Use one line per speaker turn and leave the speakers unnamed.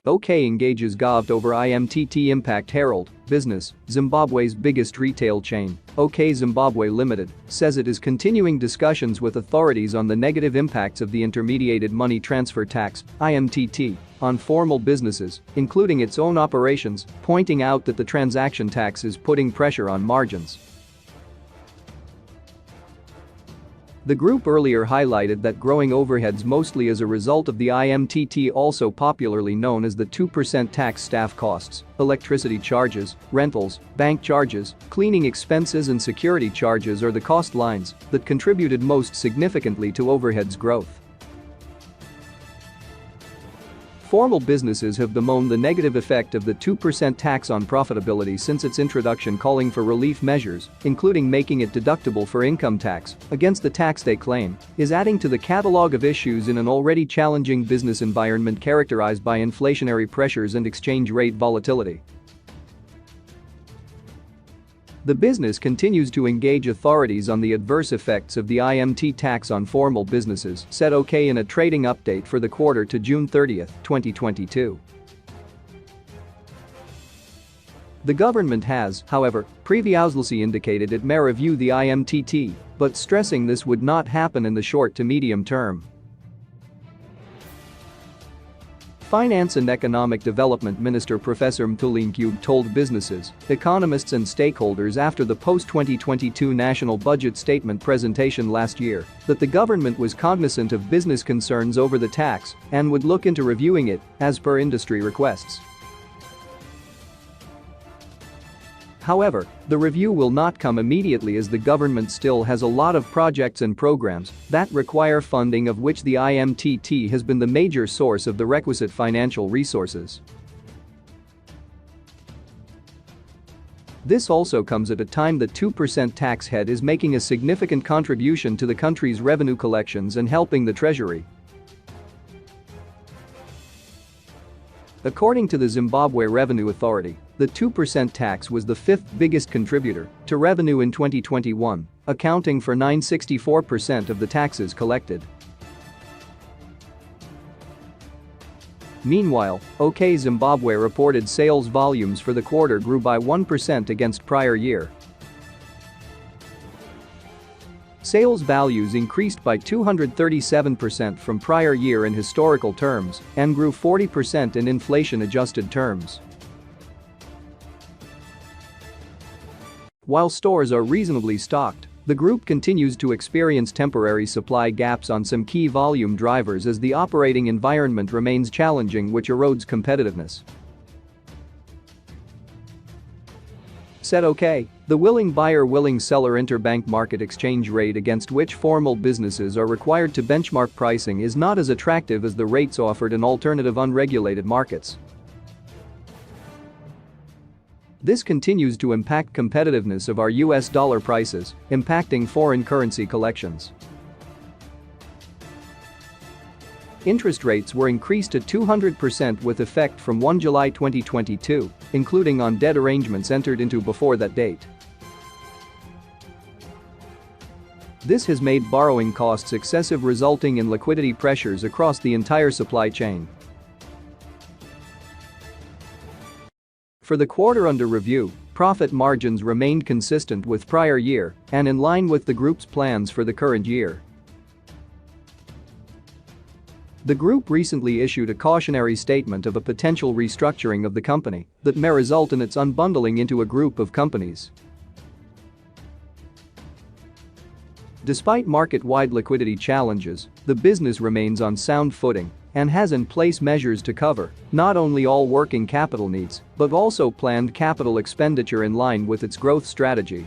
OK engages Govt over IMTT impact. Herald, business, Zimbabwe's biggest retail chain, OK Zimbabwe Limited, says it is continuing discussions with authorities on the negative impacts of the intermediated money transfer tax, IMTT, on formal businesses, including its own operations, pointing out that the transaction tax is putting pressure on margins. The group earlier highlighted that growing overheads mostly as a result of the IMTT, also popularly known as the 2% tax, staff costs, electricity charges, rentals, bank charges, cleaning expenses and security charges are the cost lines that contributed most significantly to overheads growth. Formal businesses have bemoaned the negative effect of the 2% tax on profitability since its introduction, calling for relief measures, including making it deductible for income tax, against the tax they claim is adding to the catalog of issues in an already challenging business environment characterized by inflationary pressures and exchange rate volatility. The business continues to engage authorities on the adverse effects of the IMT tax on formal businesses, said OK in a trading update for the quarter to June 30, 2022. The government has, however, previously indicated it may review the IMTT, but stressing this would not happen in the short to medium term. Finance and Economic Development Minister Professor Mthuli told businesses, economists and stakeholders after the post-2022 national budget statement presentation last year that the government was cognizant of business concerns over the tax and would look into reviewing it, as per industry requests. However, the review will not come immediately as the government still has a lot of projects and programs that require funding, of which the IMTT has been the major source of the requisite financial resources. This also comes at a time the 2% tax head is making a significant contribution to the country's revenue collections and helping the treasury. According to the Zimbabwe Revenue Authority, the 2% tax was the fifth biggest contributor to revenue in 2021, accounting for 964% of the taxes collected. Meanwhile, OK Zimbabwe reported sales volumes for the quarter grew by 1% against prior year. Sales values increased by 237% from prior year in historical terms and grew 40% in inflation-adjusted terms. While stores are reasonably stocked, the group continues to experience temporary supply gaps on some key volume drivers as the operating environment remains challenging, which erodes competitiveness. Said OK, the willing buyer willing seller interbank market exchange rate against which formal businesses are required to benchmark pricing is not as attractive as the rates offered in alternative unregulated markets. This continues to impact competitiveness of our US dollar prices, impacting foreign currency collections. Interest rates were increased to 200% with effect from 1 July 2022, including on debt arrangements entered into before that date. This has made borrowing costs excessive, resulting in liquidity pressures across the entire supply chain. For the quarter under review, profit margins remained consistent with prior year and in line with the group's plans for the current year. The group recently issued a cautionary statement of a potential restructuring of the company that may result in its unbundling into a group of companies. Despite market-wide liquidity challenges, the business remains on sound footing and has in place measures to cover not only all working capital needs but also planned capital expenditure in line with its growth strategy.